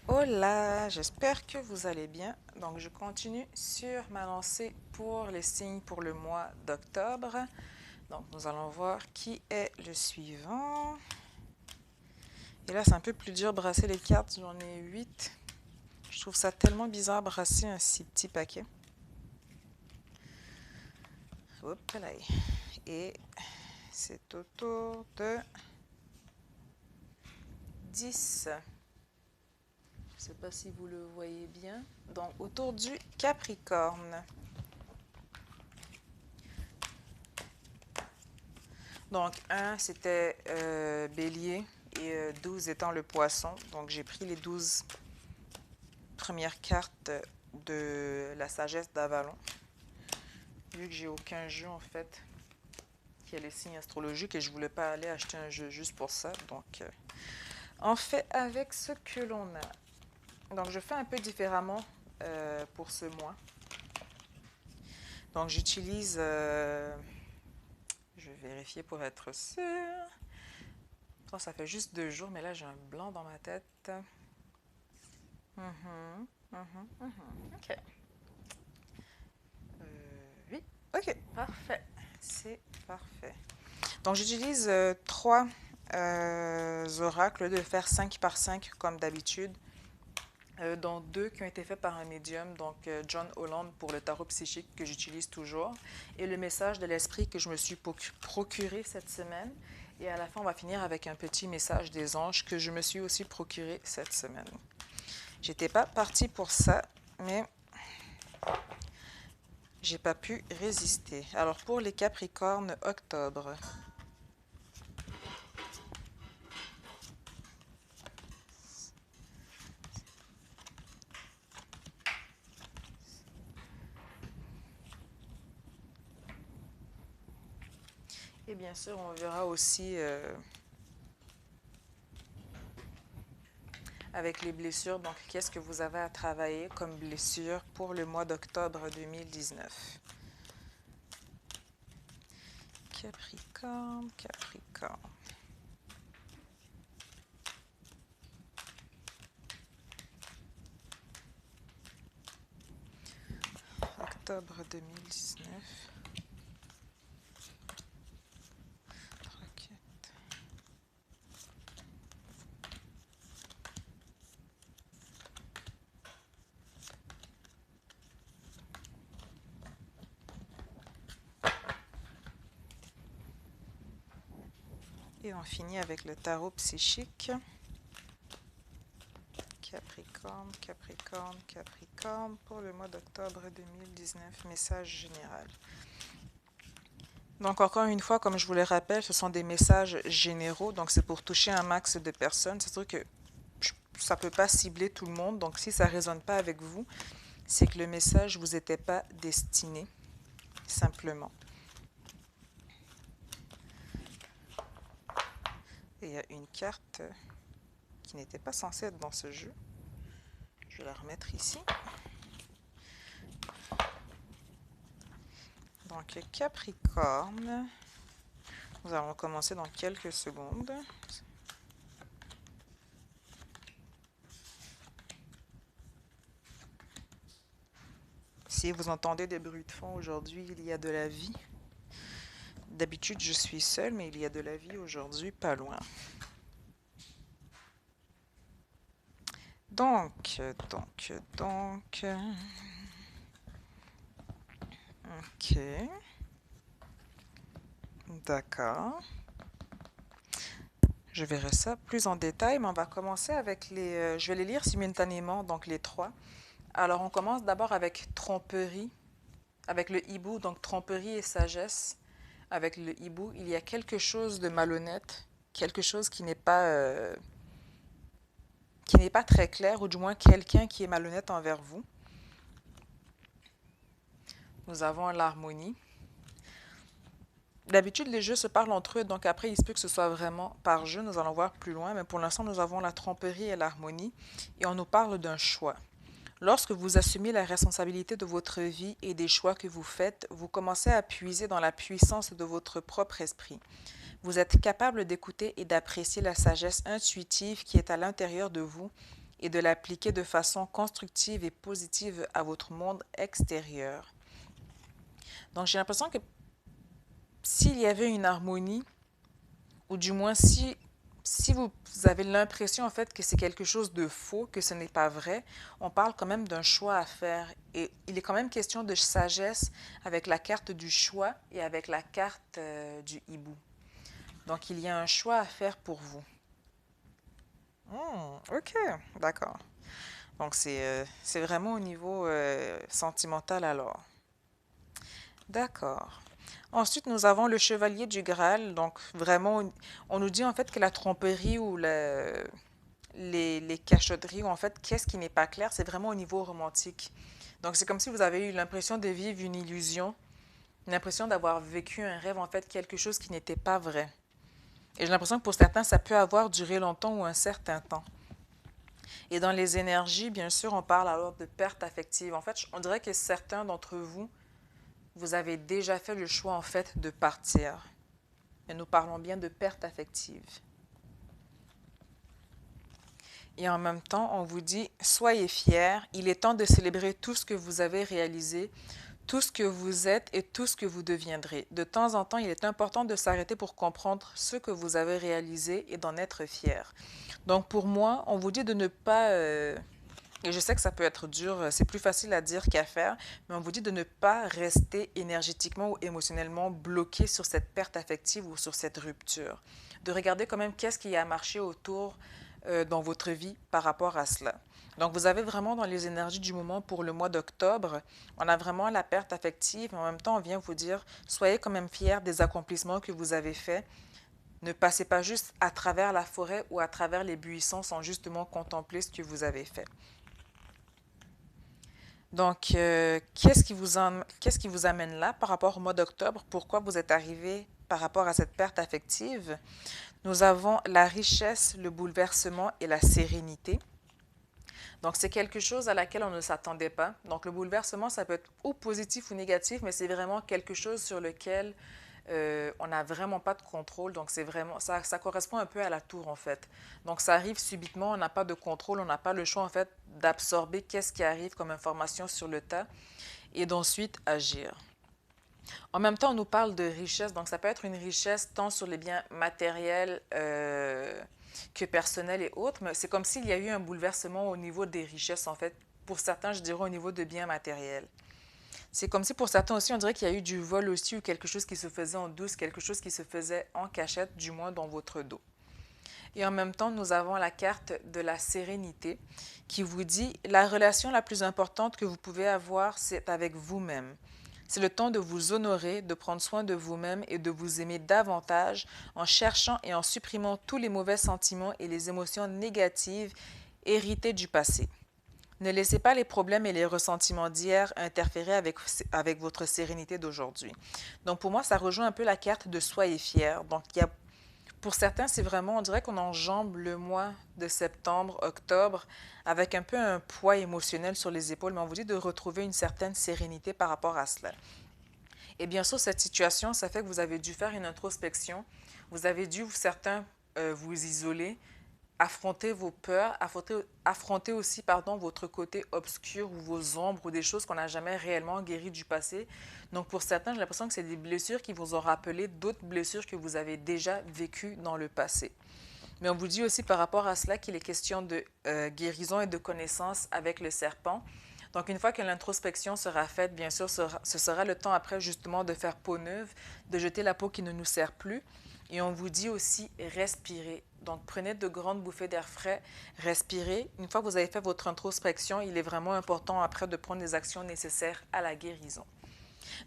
Hola, j'espère que vous allez bien. Donc, je continue sur ma lancée pour les signes pour le mois d'octobre. Donc, nous allons voir qui est le suivant. Et là, c'est un peu plus dur de brasser les cartes. J'en ai 8. Je trouve ça tellement bizarre de brasser un si petit paquet. Hop là. Et c'est au tour de 10. Je ne sais pas si vous le voyez bien. Donc, autour du Capricorne. Donc, 1, c'était Bélier et 12 étant le Poisson. Donc, j'ai pris les 12 premières cartes de la sagesse d'Avalon. Vu que j'ai aucun jeu, en fait, qui a les signes astrologiques et je voulais pas aller acheter un jeu juste pour ça. Donc, on fait avec ce que l'on a. Donc, je fais un peu différemment pour ce mois. Donc, j'utilise... je vais vérifier pour être sûr. Ça fait juste 2 jours, mais là, j'ai un blanc dans ma tête. OK. Oui. OK, parfait. C'est parfait. Donc, j'utilise 3 oracles, au lieu de faire 5 par 5 comme d'habitude, dont 2 qui ont été faits par un médium, donc John Holland pour le tarot psychique que j'utilise toujours, et le message de l'esprit que je me suis procuré cette semaine. Et à la fin, on va finir avec un petit message des anges que je me suis aussi procuré cette semaine. J'étais pas partie pour ça, mais j'ai pas pu résister. Alors pour les Capricornes, octobre. Et bien sûr, on verra aussi avec les blessures, donc qu'est-ce que vous avez à travailler comme blessure pour le mois d'octobre 2019. Capricorne, Capricorne. Octobre 2019. Et on finit avec le tarot psychique. Capricorne, Capricorne, Capricorne pour le mois d'octobre 2019. Message général. Donc encore une fois, comme je vous le rappelle, ce sont des messages généraux. Donc c'est pour toucher un max de personnes. C'est sûr que ça ne peut pas cibler tout le monde. Donc si ça ne résonne pas avec vous, c'est que le message ne vous était pas destiné. Simplement. Et il y a une carte qui n'était pas censée être dans ce jeu. Je vais la remettre ici. Donc Capricorne. Nous allons commencer dans quelques secondes. Si vous entendez des bruits de fond aujourd'hui, il y a de la vie. D'habitude, je suis seule, mais il y a de la vie aujourd'hui, pas loin. Donc. Ok. D'accord. Je verrai ça plus en détail, mais on va commencer avec les... je vais les lire simultanément, donc les 3. Alors, on commence d'abord avec tromperie, avec le hibou, donc tromperie et sagesse. Avec le hibou, il y a quelque chose de malhonnête, quelque chose qui n'est pas très clair, ou du moins quelqu'un qui est malhonnête envers vous. Nous avons l'harmonie. D'habitude, les jeux se parlent entre eux, donc après, il se peut que ce soit vraiment par jeu. Nous allons voir plus loin, mais pour l'instant, nous avons la tromperie et l'harmonie, et on nous parle d'un choix. Lorsque vous assumez la responsabilité de votre vie et des choix que vous faites, vous commencez à puiser dans la puissance de votre propre esprit. Vous êtes capable d'écouter et d'apprécier la sagesse intuitive qui est à l'intérieur de vous et de l'appliquer de façon constructive et positive à votre monde extérieur. Donc j'ai l'impression que s'il y avait une harmonie, ou du moins si vous avez l'impression en fait que c'est quelque chose de faux, que ce n'est pas vrai, on parle quand même d'un choix à faire. Et il est quand même question de sagesse avec la carte du choix et avec la carte du hibou. Donc il y a un choix à faire pour vous. Ok, d'accord. Donc c'est vraiment au niveau sentimental alors. D'accord. Ensuite, nous avons le chevalier du Graal. Donc, vraiment, on nous dit en fait que la tromperie ou les cachotteries, ou en fait, qu'est-ce qui n'est pas clair, c'est vraiment au niveau romantique. Donc, c'est comme si vous avez eu l'impression de vivre une illusion, l'impression d'avoir vécu un rêve, en fait, quelque chose qui n'était pas vrai. Et j'ai l'impression que pour certains, ça peut avoir duré longtemps ou un certain temps. Et dans les énergies, bien sûr, on parle alors de perte affective. En fait, on dirait que certains d'entre vous, vous avez déjà fait le choix, en fait, de partir. Mais nous parlons bien de perte affective. Et en même temps, on vous dit, soyez fiers, il est temps de célébrer tout ce que vous avez réalisé, tout ce que vous êtes et tout ce que vous deviendrez. De temps en temps, il est important de s'arrêter pour comprendre ce que vous avez réalisé et d'en être fier. Donc pour moi, on vous dit de ne pas, et je sais que ça peut être dur, c'est plus facile à dire qu'à faire, mais on vous dit de ne pas rester énergétiquement ou émotionnellement bloqué sur cette perte affective ou sur cette rupture. De regarder quand même qu'est-ce qui a marché autour dans votre vie par rapport à cela. Donc, vous avez vraiment dans les énergies du moment pour le mois d'octobre, on a vraiment la perte affective, mais en même temps, on vient vous dire, soyez quand même fiers des accomplissements que vous avez faits. Ne passez pas juste à travers la forêt ou à travers les buissons sans justement contempler ce que vous avez fait. Donc, qu'est-ce qui vous amène là par rapport au mois d'octobre? Pourquoi vous êtes arrivé par rapport à cette perte affective? Nous avons la richesse, le bouleversement et la sérénité. Donc, c'est quelque chose à laquelle on ne s'attendait pas. Donc, le bouleversement, ça peut être ou positif ou négatif, mais c'est vraiment quelque chose sur lequel on n'a vraiment pas de contrôle. Donc, c'est vraiment, ça correspond un peu à la tour, en fait. Donc, ça arrive subitement, on n'a pas de contrôle, on n'a pas le choix, en fait, d'absorber qu'est-ce qui arrive comme information sur le tas et d'ensuite agir. En même temps, on nous parle de richesse, donc ça peut être une richesse tant sur les biens matériels que personnels et autres, mais c'est comme s'il y a eu un bouleversement au niveau des richesses, en fait. Pour certains, je dirais au niveau de biens matériels. C'est comme si pour certains aussi, on dirait qu'il y a eu du vol aussi ou quelque chose qui se faisait en douce, quelque chose qui se faisait en cachette, du moins dans votre dos. Et en même temps, nous avons la carte de la sérénité qui vous dit la relation la plus importante que vous pouvez avoir, c'est avec vous-même. C'est le temps de vous honorer, de prendre soin de vous-même et de vous aimer davantage en cherchant et en supprimant tous les mauvais sentiments et les émotions négatives héritées du passé. Ne laissez pas les problèmes et les ressentiments d'hier interférer avec votre sérénité d'aujourd'hui. Donc pour moi, ça rejoint un peu la carte de soyez fiers. Donc pour certains, c'est vraiment, on dirait qu'on enjambe le mois de septembre, octobre, avec un peu un poids émotionnel sur les épaules, mais on vous dit de retrouver une certaine sérénité par rapport à cela. Et bien sûr, cette situation, ça fait que vous avez dû faire une introspection, vous avez dû, certains, vous isoler, affronter vos peurs, affronter aussi votre côté obscur ou vos ombres ou des choses qu'on n'a jamais réellement guéries du passé. Donc pour certains, j'ai l'impression que c'est des blessures qui vous ont rappelé d'autres blessures que vous avez déjà vécues dans le passé. Mais on vous dit aussi par rapport à cela qu'il est question de guérison et de connaissance avec le serpent. Donc une fois que l'introspection sera faite, bien sûr, ce sera le temps après justement de faire peau neuve, de jeter la peau qui ne nous sert plus. Et on vous dit aussi respirer. Donc prenez de grandes bouffées d'air frais, respirez. Une fois que vous avez fait votre introspection, il est vraiment important après de prendre les actions nécessaires à la guérison.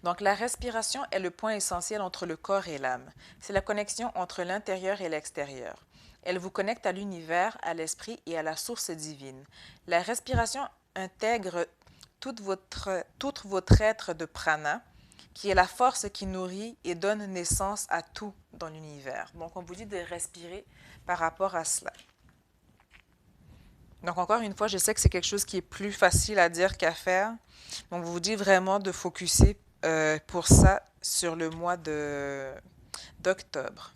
Donc la respiration est le point essentiel entre le corps et l'âme. C'est la connexion entre l'intérieur et l'extérieur. Elle vous connecte à l'univers, à l'esprit et à la source divine. La respiration intègre tout votre être de prana, qui est la force qui nourrit et donne naissance à tout dans l'univers. Donc, on vous dit de respirer par rapport à cela. Donc, encore une fois, je sais que c'est quelque chose qui est plus facile à dire qu'à faire. Donc, on vous dit vraiment de focuser pour ça sur le mois d'octobre.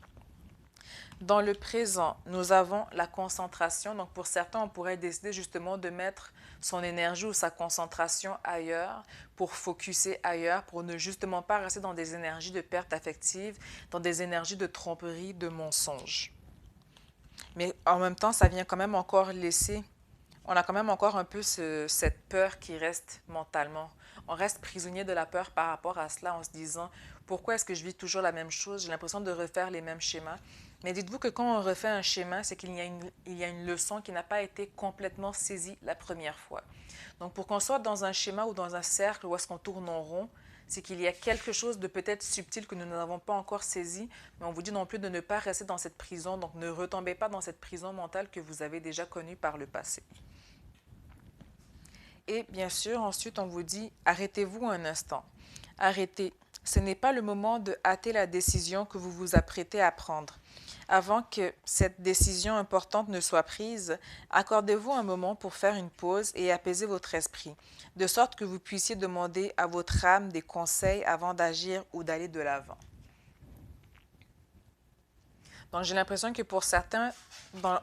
Dans le présent, nous avons la concentration. Donc, pour certains, on pourrait décider justement de mettre son énergie ou sa concentration ailleurs, pour focuser ailleurs, pour ne justement pas rester dans des énergies de perte affective, dans des énergies de tromperie, de mensonge. Mais en même temps, ça vient quand même encore laisser, on a quand même encore un peu cette peur qui reste mentalement. On reste prisonnier de la peur par rapport à cela en se disant, pourquoi est-ce que je vis toujours la même chose? J'ai l'impression de refaire les mêmes schémas. Mais dites-vous que quand on refait un schéma, c'est qu'il y a une leçon qui n'a pas été complètement saisie la première fois. Donc pour qu'on soit dans un schéma ou dans un cercle où est-ce qu'on tourne en rond, c'est qu'il y a quelque chose de peut-être subtil que nous n'avons pas encore saisi, mais on vous dit non plus de ne pas rester dans cette prison, donc ne retombez pas dans cette prison mentale que vous avez déjà connue par le passé. Et bien sûr, ensuite, on vous dit, arrêtez-vous un instant. Arrêtez. Ce n'est pas le moment de hâter la décision que vous vous apprêtez à prendre. Avant que cette décision importante ne soit prise, accordez-vous un moment pour faire une pause et apaiser votre esprit, de sorte que vous puissiez demander à votre âme des conseils avant d'agir ou d'aller de l'avant. Donc j'ai l'impression que pour certains,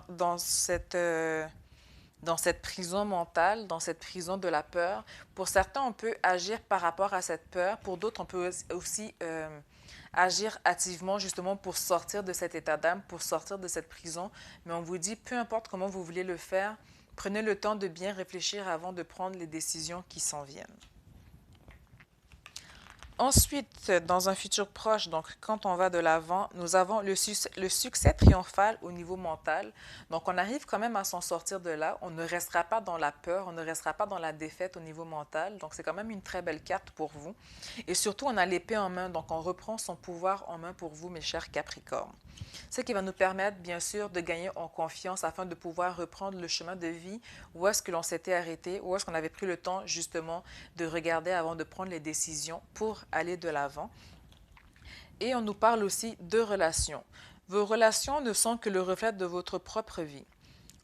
dans cette prison mentale, dans cette prison de la peur, pour certains, on peut agir par rapport à cette peur, pour d'autres, on peut aussi agir activement justement pour sortir de cet état d'âme, pour sortir de cette prison. Mais on vous dit, peu importe comment vous voulez le faire, prenez le temps de bien réfléchir avant de prendre les décisions qui s'en viennent. Ensuite, dans un futur proche, donc quand on va de l'avant, nous avons le succès triomphal au niveau mental. Donc, on arrive quand même à s'en sortir de là. On ne restera pas dans la peur, on ne restera pas dans la défaite au niveau mental. Donc, c'est quand même une très belle carte pour vous. Et surtout, on a l'épée en main. Donc, on reprend son pouvoir en main pour vous, mes chers Capricornes. Ce qui va nous permettre, bien sûr, de gagner en confiance afin de pouvoir reprendre le chemin de vie où est-ce que l'on s'était arrêté, où est-ce qu'on avait pris le temps, justement, de regarder avant de prendre les décisions pour aller de l'avant. Et on nous parle aussi de relations. Vos relations ne sont que le reflet de votre propre vie.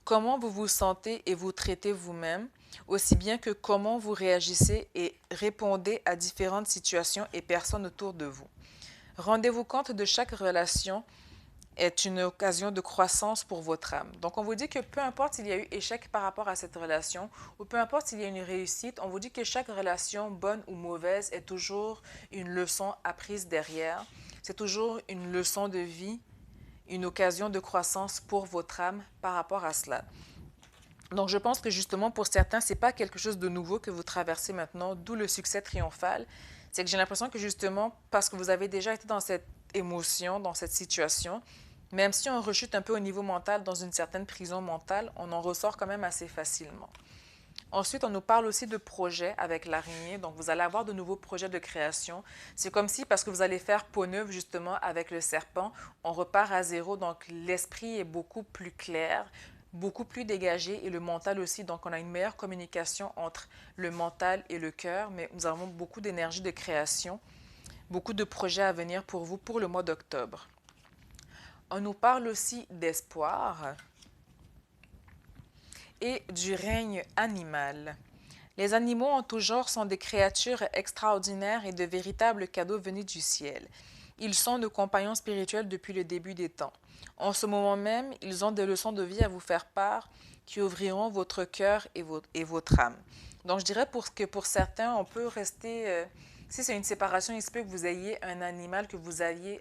Comment vous vous sentez et vous traitez vous-même, aussi bien que comment vous réagissez et répondez à différentes situations et personnes autour de vous. Rendez-vous compte de chaque relation est une occasion de croissance pour votre âme. Donc, on vous dit que peu importe s'il y a eu échec par rapport à cette relation ou peu importe s'il y a une réussite, on vous dit que chaque relation, bonne ou mauvaise, est toujours une leçon apprise derrière. C'est toujours une leçon de vie, une occasion de croissance pour votre âme par rapport à cela. Donc, je pense que justement, pour certains, ce n'est pas quelque chose de nouveau que vous traversez maintenant, d'où le succès triomphal. C'est que j'ai l'impression que justement, parce que vous avez déjà été dans cette émotion, dans cette situation, même si on rechute un peu au niveau mental dans une certaine prison mentale, on en ressort quand même assez facilement. Ensuite, on nous parle aussi de projets avec l'araignée. Donc, vous allez avoir de nouveaux projets de création. C'est comme si, parce que vous allez faire peau neuve justement avec le serpent, on repart à zéro. Donc, l'esprit est beaucoup plus clair, beaucoup plus dégagé et le mental aussi. Donc, on a une meilleure communication entre le mental et le cœur, mais nous avons beaucoup d'énergie de création, beaucoup de projets à venir pour vous pour le mois d'octobre. On nous parle aussi d'espoir et du règne animal. Les animaux en tout genre sont des créatures extraordinaires et de véritables cadeaux venus du ciel. Ils sont nos compagnons spirituels depuis le début des temps. En ce moment même, ils ont des leçons de vie à vous faire part qui ouvriront votre cœur et votre âme. Donc, je dirais que pour certains, on peut rester... si c'est une séparation, il se peut que vous ayez un animal que vous aviez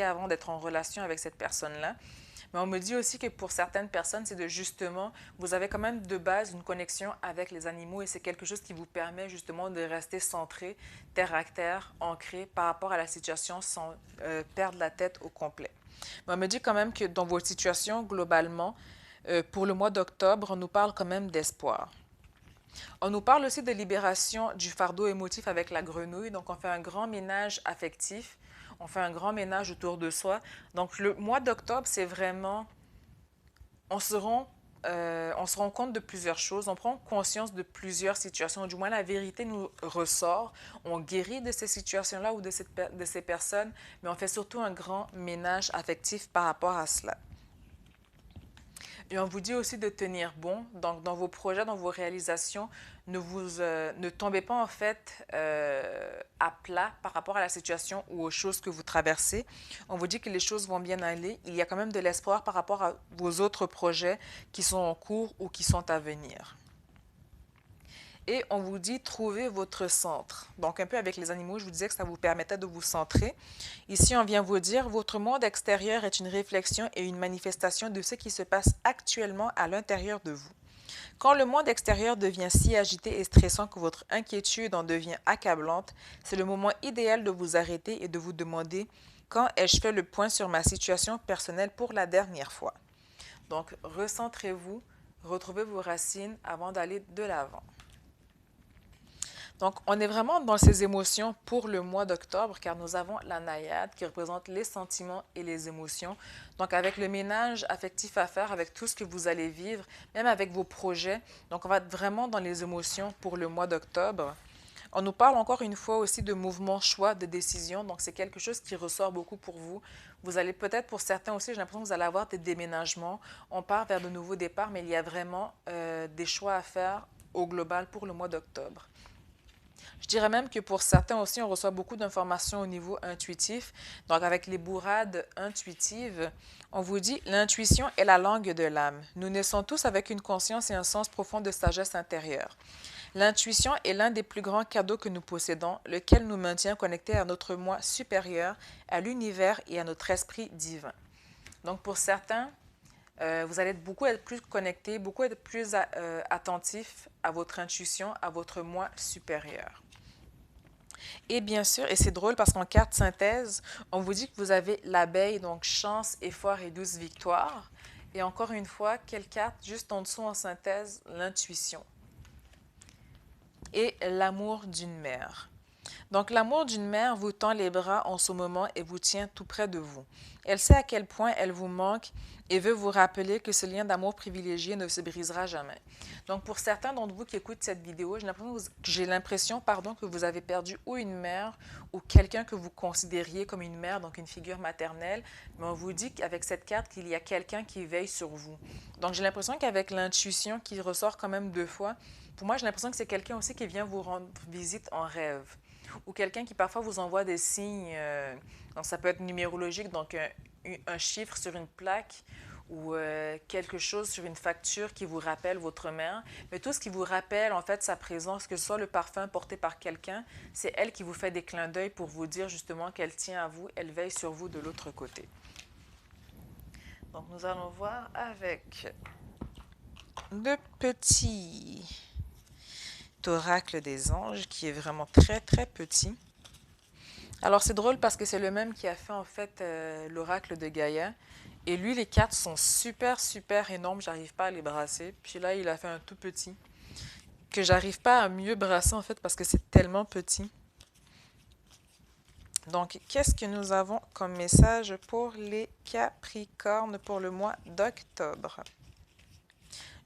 avant d'être en relation avec cette personne-là. Mais on me dit aussi que pour certaines personnes, c'est de justement, vous avez quand même de base une connexion avec les animaux et c'est quelque chose qui vous permet justement de rester centré, terre à terre, ancré par rapport à la situation sans perdre la tête au complet. Mais on me dit quand même que dans votre situation, globalement, pour le mois d'octobre, on nous parle quand même d'espoir. On nous parle aussi de libération du fardeau émotif avec la grenouille. Donc, on fait un grand ménage affectif. On fait un grand ménage autour de soi. Donc, le mois d'octobre, c'est vraiment... On se rend compte de plusieurs choses. On prend conscience de plusieurs situations. Du moins, la vérité nous ressort. On guérit de ces situations-là ou de ces personnes. Mais on fait surtout un grand ménage affectif par rapport à cela. Et on vous dit aussi de tenir bon. Donc, dans vos projets, dans vos réalisations, ne tombez pas en fait à plat par rapport à la situation ou aux choses que vous traversez. On vous dit que les choses vont bien aller. Il y a quand même de l'espoir par rapport à vos autres projets qui sont en cours ou qui sont à venir. Et on vous dit trouver votre centre. Donc un peu avec les animaux, je vous disais que ça vous permettait de vous centrer. Ici, on vient vous dire, votre monde extérieur est une réflexion et une manifestation de ce qui se passe actuellement à l'intérieur de vous. Quand le monde extérieur devient si agité et stressant que votre inquiétude en devient accablante, c'est le moment idéal de vous arrêter et de vous demander quand ai-je fait le point sur ma situation personnelle pour la dernière fois. Donc, recentrez-vous, retrouvez vos racines avant d'aller de l'avant. Donc, on est vraiment dans ces émotions pour le mois d'octobre car nous avons la naïade qui représente les sentiments et les émotions. Donc, avec le ménage affectif à faire, avec tout ce que vous allez vivre, même avec vos projets. Donc, on va être vraiment dans les émotions pour le mois d'octobre. On nous parle encore une fois aussi de mouvement, choix, de décision. Donc, c'est quelque chose qui ressort beaucoup pour vous. Vous allez peut-être, pour certains aussi, j'ai l'impression que vous allez avoir des déménagements. On part vers de nouveaux départs, mais il y a vraiment des choix à faire au global pour le mois d'octobre. Je dirais même que pour certains aussi, on reçoit beaucoup d'informations au niveau intuitif. Donc, avec les bourrades intuitives, on vous dit l'intuition est la langue de l'âme. Nous naissons tous avec une conscience et un sens profond de sagesse intérieure. L'intuition est l'un des plus grands cadeaux que nous possédons, lequel nous maintient connectés à notre moi supérieur, à l'univers et à notre esprit divin. Donc, pour certains, vous allez beaucoup être plus connectés, beaucoup être plus attentifs à votre intuition, à votre moi supérieur. Et bien sûr, et c'est drôle parce qu'en carte synthèse, on vous dit que vous avez l'abeille, donc chance, effort et douce victoire. Et encore une fois, quelle carte? Juste en dessous en synthèse, l'intuition. Et l'amour d'une mère. Donc l'amour d'une mère vous tend les bras en ce moment et vous tient tout près de vous. Elle sait à quel point elle vous manque et veut vous rappeler que ce lien d'amour privilégié ne se brisera jamais. Donc pour certains d'entre vous qui écoutent cette vidéo, j'ai l'impression que vous avez perdu ou une mère ou quelqu'un que vous considériez comme une mère, donc une figure maternelle, mais on vous dit qu'avec cette carte qu'il y a quelqu'un qui veille sur vous. Donc j'ai l'impression qu'avec l'intuition qui ressort quand même deux fois, pour moi j'ai l'impression que c'est quelqu'un aussi qui vient vous rendre visite en rêve ou quelqu'un qui parfois vous envoie des signes, donc ça peut être numérologique, donc un chiffre sur une plaque ou quelque chose sur une facture qui vous rappelle votre mère. Mais tout ce qui vous rappelle en fait sa présence, que ce soit le parfum porté par quelqu'un, c'est elle qui vous fait des clins d'œil pour vous dire justement qu'elle tient à vous, elle veille sur vous de l'autre côté. Donc nous allons voir avec le petit oracle des anges qui est vraiment très très petit. Alors c'est drôle parce que c'est le même qui a fait en fait l'oracle de Gaïa. Et lui, les cartes sont super super énormes, j'arrive pas à les brasser. Puis là, il a fait un tout petit que j'arrive pas à mieux brasser en fait parce que c'est tellement petit. Donc, qu'est-ce que nous avons comme message pour les Capricornes pour le mois d'octobre?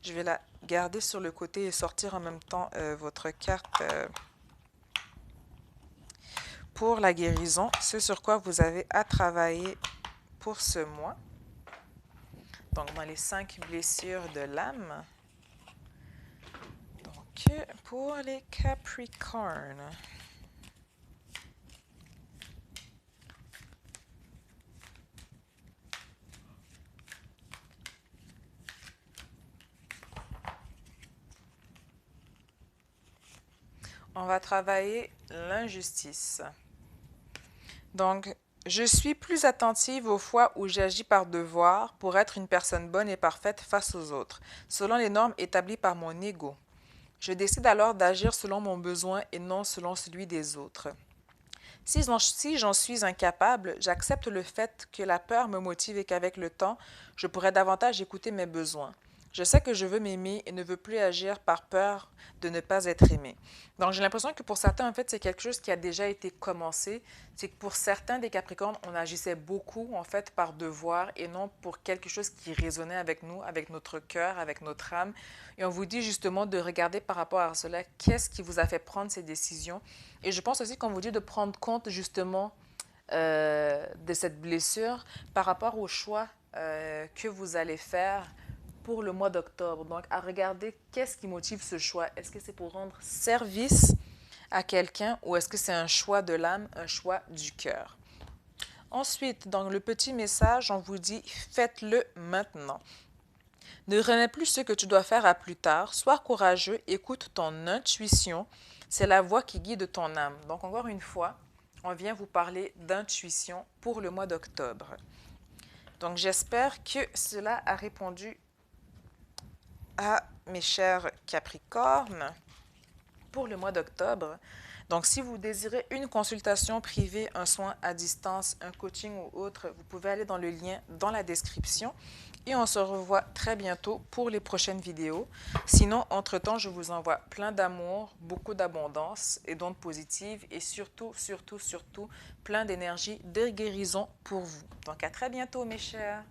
Je vais la garder sur le côté et sortir en même temps votre carte pour la guérison, ce sur quoi vous avez à travailler pour ce mois. Donc, dans les 5 blessures de l'âme. Donc, pour les Capricornes. On va travailler l'injustice. Donc, je suis plus attentive aux fois où j'agis par devoir pour être une personne bonne et parfaite face aux autres, selon les normes établies par mon ego. Je décide alors d'agir selon mon besoin et non selon celui des autres. Si j'en suis incapable, j'accepte le fait que la peur me motive et qu'avec le temps, je pourrais davantage écouter mes besoins. Je sais que je veux m'aimer et ne veux plus agir par peur de ne pas être aimé. Donc, j'ai l'impression que pour certains, en fait, c'est quelque chose qui a déjà été commencé. C'est que pour certains des Capricornes, on agissait beaucoup, en fait, par devoir et non pour quelque chose qui résonnait avec nous, avec notre cœur, avec notre âme. Et on vous dit justement de regarder par rapport à cela, qu'est-ce qui vous a fait prendre ces décisions. Et je pense aussi qu'on vous dit de prendre compte justement de cette blessure par rapport au choix que vous allez faire pour le mois d'octobre. Donc, à regarder qu'est-ce qui motive ce choix. Est-ce que c'est pour rendre service à quelqu'un ou est-ce que c'est un choix de l'âme, un choix du cœur? Ensuite, dans le petit message, on vous dit faites-le maintenant. Ne remets plus ce que tu dois faire à plus tard. Sois courageux, écoute ton intuition. C'est la voix qui guide ton âme. Donc, encore une fois, on vient vous parler d'intuition pour le mois d'octobre. Donc, j'espère que cela a répondu à mes chers Capricornes pour le mois d'octobre. Donc, si vous désirez une consultation privée, un soin à distance, un coaching ou autre, vous pouvez aller dans le lien dans la description. Et on se revoit très bientôt pour les prochaines vidéos. Sinon, entre-temps, je vous envoie plein d'amour, beaucoup d'abondance et d'ondes positives et surtout, surtout, surtout, plein d'énergie de guérison pour vous. Donc, à très bientôt, mes chers.